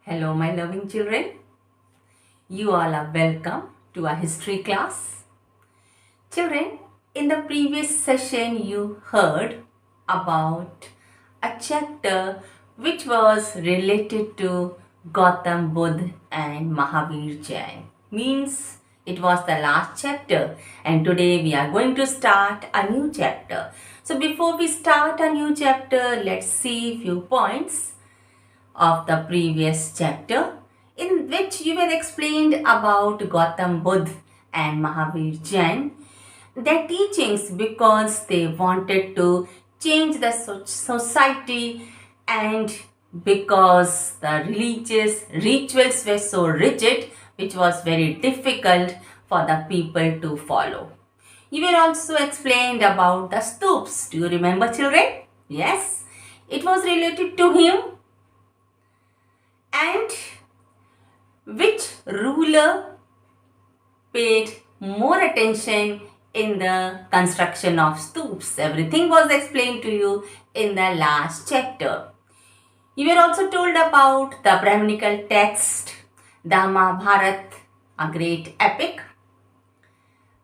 Hello, my loving children. You all are welcome to our history class. Children, in the previous session, you heard about a chapter which was related to Gautam Buddha and Mahavir Jain. Means it was the last chapter, and today we are going to start a new chapter. So, before we start a new chapter, let's see few points of the previous chapter in which you were explained about Gautam Buddha and Mahavir Jain, their teachings because they wanted to change the society and because the religious rituals were so rigid which was very difficult for the people to follow. You were also explained about the stoops. Do you remember, children? Yes, it was related to him. And which ruler paid more attention in the construction of stoops? Everything was explained to you in the last chapter. You were also told about the Brahmanical text, the Mahabharata, a great epic.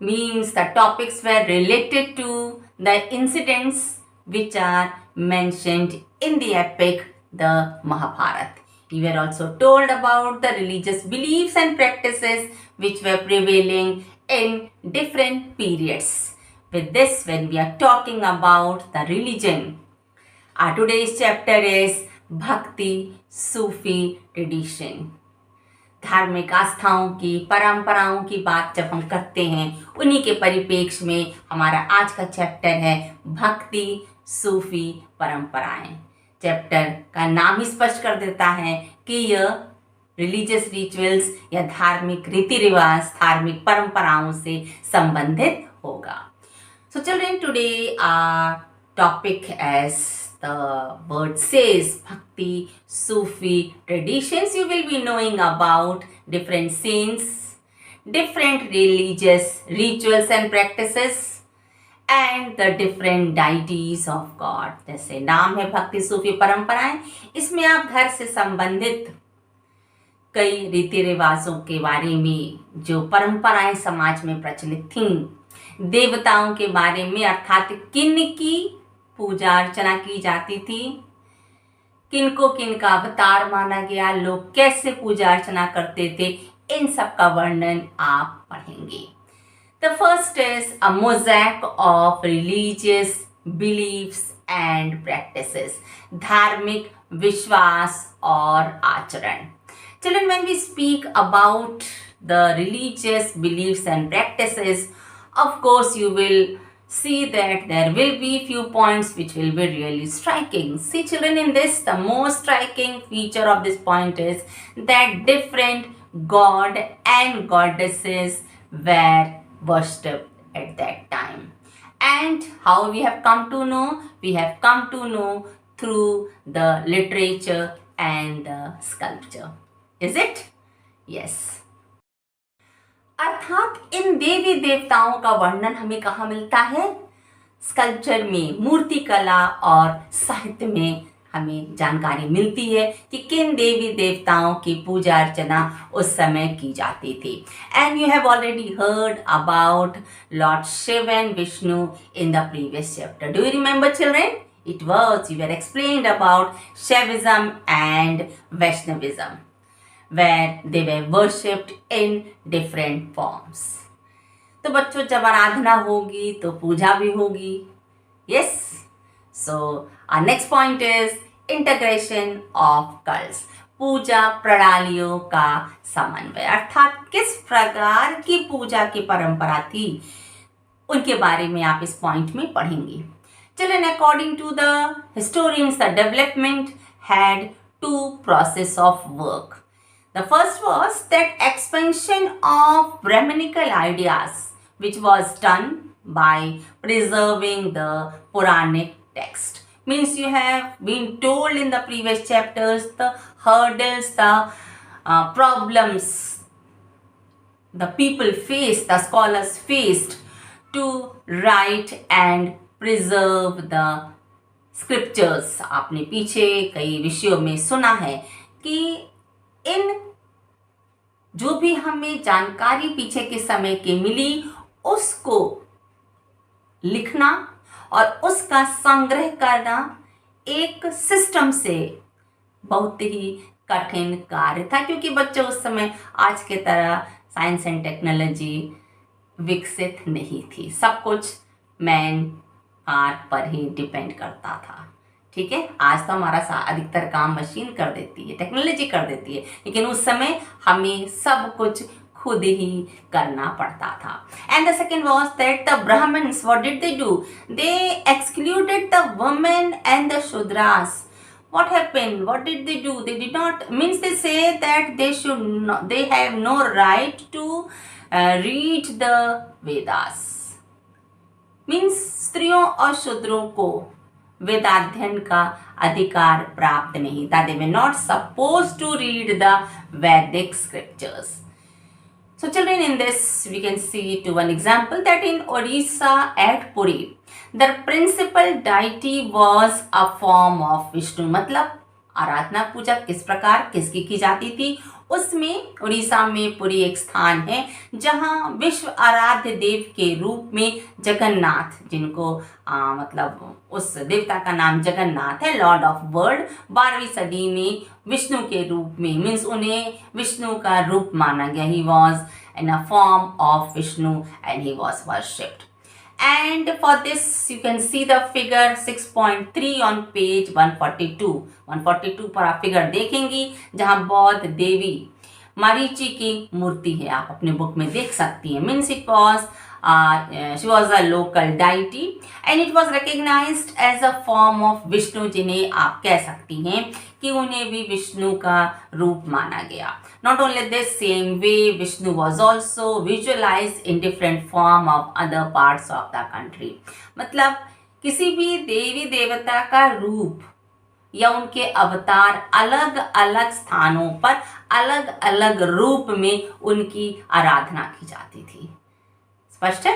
Means the topics were related to the incidents which are mentioned in the epic, the Mahabharata. You were also told about the religious beliefs and practices which were prevailing in different periods. With this, when we are talking about the religion, our today's chapter is Bhakti Sufi tradition. धार्मिक आस्थाओं की परंपराओं की बात जब हम करते हैं उन्हीं के परिप्रेक्ष्य में हमारा आज का चैप्टर है भक्ति सूफी परंपराएं। चैप्टर का नाम ही स्पष्ट कर देता है कि यह रिलीजियस रिचुअल्स या धार्मिक रीति रिवाज धार्मिक परंपराओं से संबंधित होगा। So children, today our topic as the word says Bhakti Sufi traditions. You will be knowing about different saints, different religious rituals and practices and the different deities of God. जैसे नाम है भक्ति सूफी परंपराएं, इसमें आप घर से संबंधित कई रीति रिवाजों के बारे में जो परंपराएं समाज में प्रचलित थीं, देवताओं के बारे में अर्थात किन की पूजा अर्चना की जाती थी, किनको किनका अवतार माना गया, लोग कैसे पूजा अर्चना करते थे, इन सब का वर्णन आप पढ़ेंगे। The first is a mosaic of religious beliefs and practices, धार्मिक विश्वास और आचरण। Children, when we speak about the religious beliefs and practices, of course you will see that there will be few points which will be really striking. See children, in this the most striking feature of this point is that different god and goddesses were worshipped at that time. And how we have come to know? We have come to know through the literature and the sculpture. Is it? Yes. अर्थात इन देवी देवताओं का वर्णन हमें कहाँ मिलता है? Sculpture में, मूर्ति कला और साहित्य में हमें जानकारी मिलती है कि किन देवी देवताओं की पूजा अर्चना उस समय की जाती थी। And you have already heard about Lord Shiva and Vishnu in the previous chapter. Do you remember children? It was you were explained about Shaivism and Vaishnavism, where they were worshipped in different forms. तो बच्चों, जब आराधना होगी तो पूजा भी होगी। Yes. So our next point is integration of cults. पूजा प्रणालियों का समन्वय, अर्थात किस प्रकार की पूजा की परंपरा थी उनके बारे में आप इस पॉइंट में पढ़ेंगे। Children, according to the historians, the development had two process of work. The first was that expansion of Brahmanical ideas, which was done by preserving the Puranic text. Means you have been told in the previous chapters the hurdles, the problems the people faced, the scholars faced to write and preserve the scriptures. आपने पीछे कई विषयों में सुना है कि इन जो भी हमें जानकारी पीछे के समय की मिली उसको लिखना और उसका संग्रह करना एक सिस्टम से बहुत ही कठिन कार्य था, क्योंकि बच्चे उस समय आज के तरह साइंस एंड टेक्नोलॉजी विकसित नहीं थी। सब कुछ मैन पावर पर ही डिपेंड करता था। ठीक है, आज तो हमारा अधिकतर काम मशीन कर देती है, टेक्नोलॉजी कर देती है, लेकिन उस समय हमें सब कुछ खुद ही करना पड़ता था। And the second was that the Brahmans what did they do, they excluded the women and the Shudras. What happened? What did they do? They did not, means they say that they should not, they have no right to read the Vedas. Means स्त्रियों और शूद्रों को वेदाध्ययन का अधिकार प्राप्त नहीं था. They were not supposed to read the Vedic scriptures. So children, in this we can see to one example that in Odisha at Puri, the principal deity was a form of Vishnu. मतलब आराधना पूजा किस प्रकार किसकी की जाती थी, उसमें उड़ीसा में पुरी एक स्थान है जहाँ विश्व आराध्य देव के रूप में जगन्नाथ, जिनको मतलब उस देवता का नाम जगन्नाथ है, लॉर्ड ऑफ वर्ल्ड, 12वीं सदी में विष्णु के रूप में, मीन्स उन्हें विष्णु का रूप माना गया. He was in a form of Vishnu and he was worshipped. And for this you can see the figure 6.3 on page 142. 142 पर आप फिगर देखेंगी जहाँ बौद्ध देवी मरीचि की मूर्ति है, आप अपने बुक में देख सकती हैं. Means it was she was a local deity and it was recognized as a form of Vishnu, जिन्हें आप कह सकती हैं कि उन्हें भी विष्णु का रूप माना गया. Not only this, same way Vishnu was also visualized in different form of other parts of the country. मतलब किसी भी देवी देवता का रूप या उनके अवतार अलग अलग स्थानों पर अलग अलग रूप में उनकी आराधना की जाती थी. स्पष्ट है,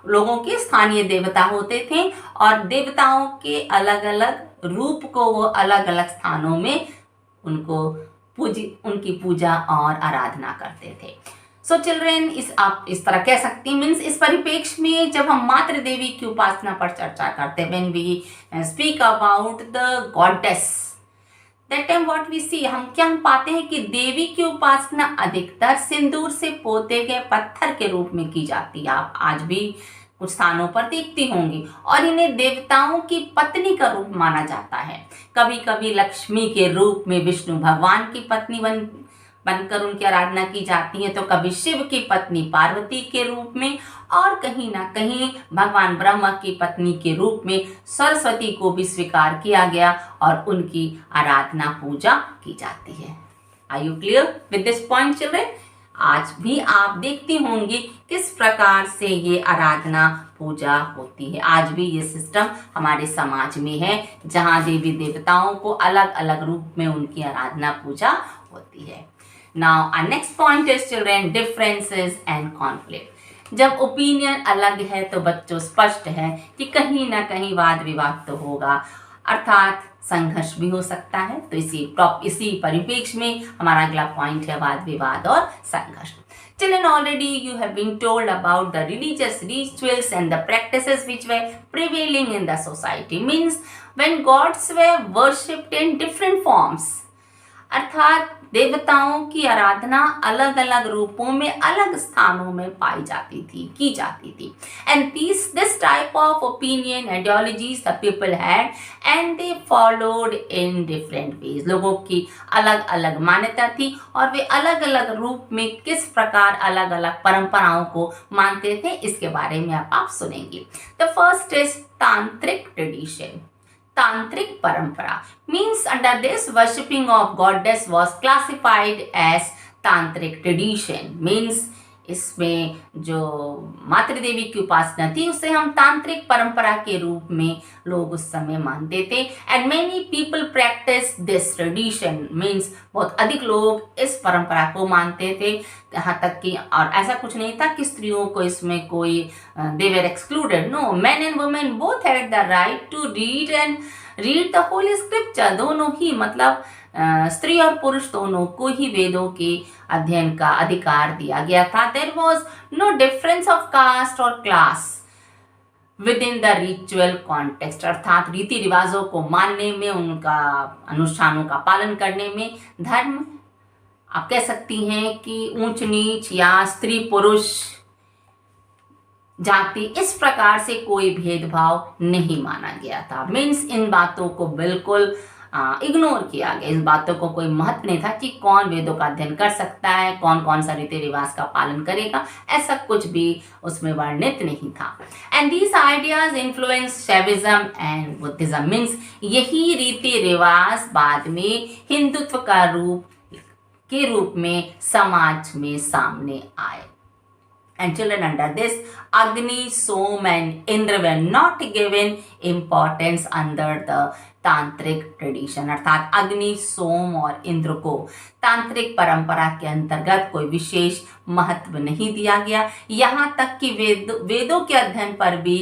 लोगों के स्थानीय देवता होते थे और देवताओं के अलग अलग रूप को वो अलग अलग स्थानों में उनकी पूजा और आराधना करते थे. सो चिल्ड्रेन, आप इस तरह कह सकती हैं. मीन्स इस परिप्रेक्ष्य में जब हम मातृ देवी की उपासना पर चर्चा करते हैं, when we speak about the goddess, that time what we see, हम पाते हैं कि देवी की उपासना अधिकतर सिंदूर से पोते गए पत्थर के रूप में की जाती है. आप आज भी कुछ स्थानों पर देखती होंगी. और इन्हें देवताओं की पत्नी का रूप माना जाता है. कभी कभी लक्ष्मी के रूप में विष्णु भगवान की पत्नी बनकर उनकी आराधना की जाती है, तो कभी शिव की पत्नी पार्वती के रूप में, और कहीं ना कहीं भगवान ब्रह्मा की पत्नी के रूप में सरस्वती को भी स्वीकार किया गया और उनकी आराधना पूजा की जाती है. Are you clear with this point children? आज भी आप देखती होंगी किस प्रकार से ये आराधना पूजा होती है. आज भी ये सिस्टम हमारे समाज में है जहाँ देवी देवताओं को अलग अलग रूप में उनकी आराधना पूजा होती है. Now our next point is children, differences and conflict. जब ओपिनियन अलग है तो बच्चों स्पष्ट है कि कहीं ना कहीं वाद विवाद तो होगा, अर्थात संघर्ष भी हो सकता है. तो इसी परिप्रेक्ष्य में हमारा अगला पॉइंट है वाद विवाद और संघर्ष. Children, already you have been told about the religious rituals and the practices which were prevailing in the society. Means when gods were worshipped in different forms, अर्थात देवताओं की आराधना अलग अलग रूपों में अलग स्थानों में की जाती थी. And this type of opinion ideologies the people had and they followed in different ways. लोगों की अलग अलग मान्यता थी और वे अलग अलग रूप में किस प्रकार अलग अलग परंपराओं को मानते थे, इसके बारे में आप सुनेंगे. द फर्स्ट इज तांत्रिक ट्रेडिशन. तांत्रिक परंपरा means under this worshipping of goddess was classified as तांत्रिक ट्रेडिशन. means इसमें जो मातृ देवी की उपासना थी उसे हम तांत्रिक परंपरा के रूप में लोग उस समय मानते थे. And many people practice this tradition. Means बहुत अधिक लोग इस परंपरा को मानते थे, यहाँ तक कि और ऐसा कुछ नहीं था कि स्त्रियों को इसमें कोई they were excluded. No, men and women both had the right to read and read the holy scripture, दोनों ही मतलब स्त्री और पुरुष दोनों को ही वेदों के अध्ययन का अधिकार दिया गया था. There was no difference of caste और class within the ritual context, अर्थात रीति रिवाजों को मानने में, उनका अनुष्ठानों का पालन करने में धर्म, आप कह सकती हैं कि ऊंच नीच या स्त्री पुरुष जाति, इस प्रकार से कोई भेदभाव नहीं माना गया था. मीन्स इन बातों को बिल्कुल इग्नोर किया गया. इस बातों को कोई महत्व नहीं था कि कौन वेदों का अध्ययन कर सकता है, कौन कौन सा रीति रिवाज का पालन करेगा, ऐसा कुछ भी उसमें वर्णित नहीं था. And these ideas influence Shaivism and Buddhism. Means यही रीति रिवाज बाद में हिंदुत्व का रूप में समाज में सामने आए. And children, under this, Agni, Som and Indra were not given importance under the तांत्रिक ट्रेडिशन. अर्थात अग्नि, सोम और इंद्र को तांत्रिक परंपरा के अंतर्गत कोई विशेष महत्व नहीं दिया गया. यहाँ तक कि वेदों के अध्ययन पर भी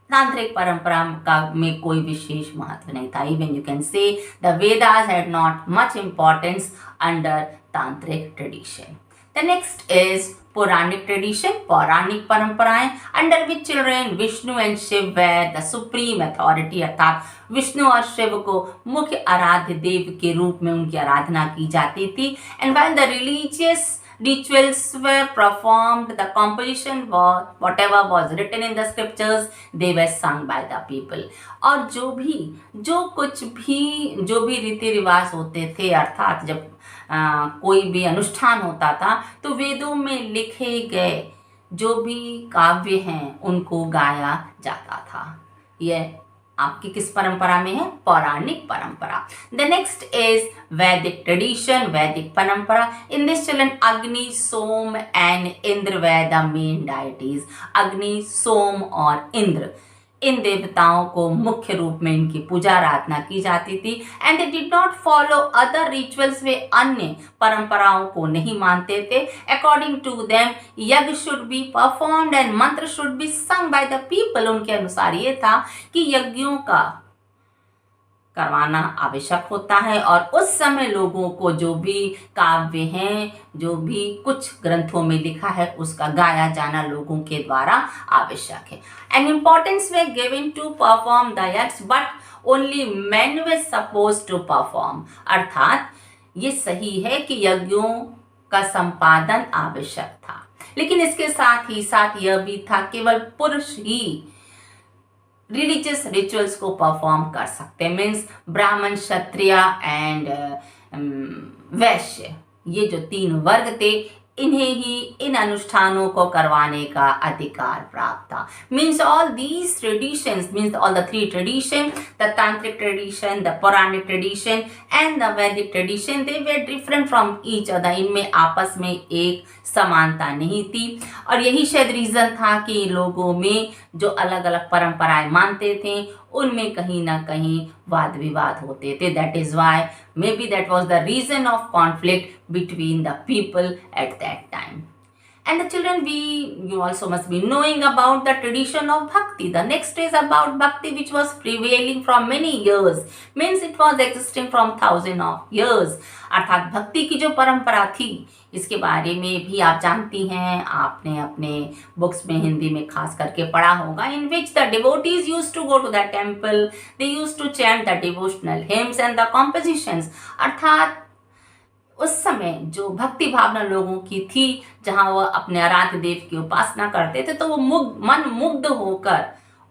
तांत्रिक परंपरा का में कोई विशेष महत्व नहीं था. Even you can say the Vedas had not much importance under tantric tradition. The next is Puranic tradition, पौराणिक परंपराएं, under which children Vishnu and Shiva were the supreme authority. अर्थात विष्णु और शिव को मुख्य आराध्य देव के रूप में उनकी आराधना की जाती थी. And when the religious rituals were performed, the composition was whatever was written in the scriptures, they were sung by the people. और जो भी रीति रिवाज होते थे, अर्थात जब कोई भी अनुष्ठान होता था तो वेदों में लिखे गए जो भी काव्य हैं उनको गाया जाता था. यह आपकी किस परंपरा में है? पौराणिक परंपरा. The next is Vedic tradition, वैदिक परंपरा. In this children Agni, Soma and Indra were the main deities. अग्नि, सोम और इंद्र, इन देवताओं को मुख्य रूप में इनकी पूजा आराधना की जाती थी. And they did not follow other rituals, वे अन्य परंपराओं को नहीं मानते थे. According to them yajna should be performed and mantra should be sung by the people. उनके अनुसार ये था कि यज्ञों का करवाना आवश्यक होता है और उस समय लोगों को जो भी काव्य हैं, जो भी कुछ ग्रंथों में लिखा है, उसका गाया जाना लोगों के द्वारा आवश्यक है. And importance were given to perform the yajna but only men were suppose to perform. अर्थात ये सही है कि यज्ञों का संपादन आवश्यक था, लेकिन इसके साथ ही साथ यह भी था केवल पुरुष ही रिलीजियस रिचुअल्स को परफॉर्म कर सकते. मीन्स ब्राह्मण, क्षत्रिय एंड वैश्य, ये जो 3 वर्ग थे, इन्हें ही इन अनुष्ठानों को करवाने का अधिकार प्राप्त था. Means all these traditions, means all the 3 tradition, the तांत्रिक ट्रेडिशन, द पौराणिक ट्रेडिशन एंड द वैदिक tradition, they were different from each other. इनमें आपस में एक समानता नहीं थी और यही शायद रीजन था कि लोगों में जो अलग अलग परंपराएं मानते थे उनमें कहीं ना कहीं वाद विवाद होते थे. That is why may be that was the reason of conflict between the people at that time. And the children, you also must be knowing about the tradition of bhakti. The next is about bhakti, which was prevailing from many years. Means it was existing from thousands of years. अर्थात भक्ति की जो परंपरा थी, इसके बारे में भी आप जानती हैं, आपने अपने बुक्स में हिंदी में खास करके पढ़ा होगा. In which the devotees used to go to the temple, they used to chant the devotional hymns and the compositions. अर्थात उस समय जो भक्ति भावना लोगों की थी, जहाँ वह अपने आराध्य देव की उपासना करते थे, तो वो मन मुग्ध होकर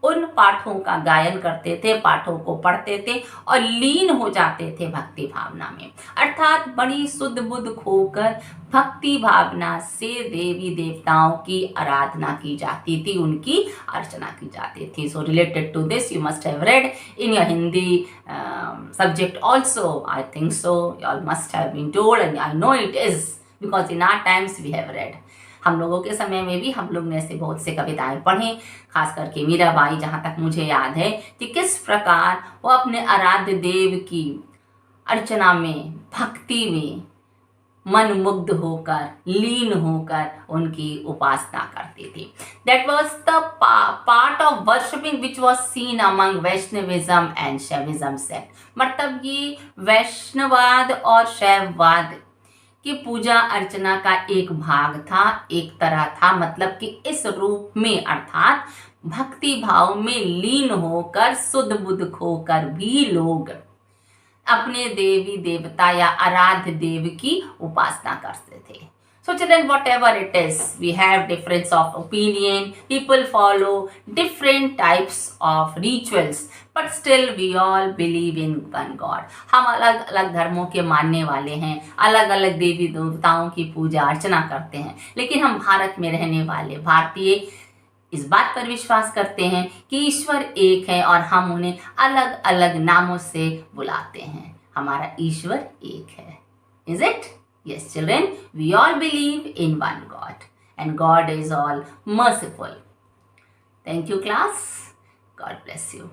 उन पाठों का गायन करते थे, पाठों को पढ़ते थे और लीन हो जाते थे भक्ति भावना में. अर्थात बड़ी शुद्ध बुद्ध होकर भक्ति भावना से देवी देवताओं की आराधना की जाती थी, उनकी अर्चना की जाती थी. So related to this you must have read in your Hindi subject also. I think so. You all must have been told, and I know it is because in our times we have read. हम लोगों के समय में भी हम लोग ने ऐसे बहुत से कविताएं पढ़ी, खास करके मीराबाई, जहाँ तक मुझे याद है कि किस प्रकार वो अपने आराध्य देव की अर्चना में, भक्ति में मनमुग्ध होकर, लीन होकर उनकी उपासना करते थे. That was the part of worshipping which was seen among Vaishnavism and Shaivism sect. मतलब ये वैष्णववाद और शैववाद की पूजा अर्चना का एक भाग था, एक तरह था. मतलब कि इस रूप में अर्थात भक्ति भाव में लीन होकर, शुद्ध बुद्ध होकर भी लोग अपने देवी देवता या आराध्य देव की उपासना करते थे. So children, whatever it is, we have difference of opinion, people follow different types of rituals, but still we all believe in one God. हम अलग अलग धर्मों के मानने वाले हैं, अलग अलग देवी देवताओं की पूजा अर्चना करते हैं, लेकिन हम भारत में रहने वाले भारतीय इस बात पर विश्वास करते हैं कि ईश्वर एक है और हम उन्हें अलग अलग नामों से बुलाते हैं. हमारा ईश्वर एक है. Is it? Yes, children, we all believe in one God, and God is all merciful. Thank you, class. God bless you.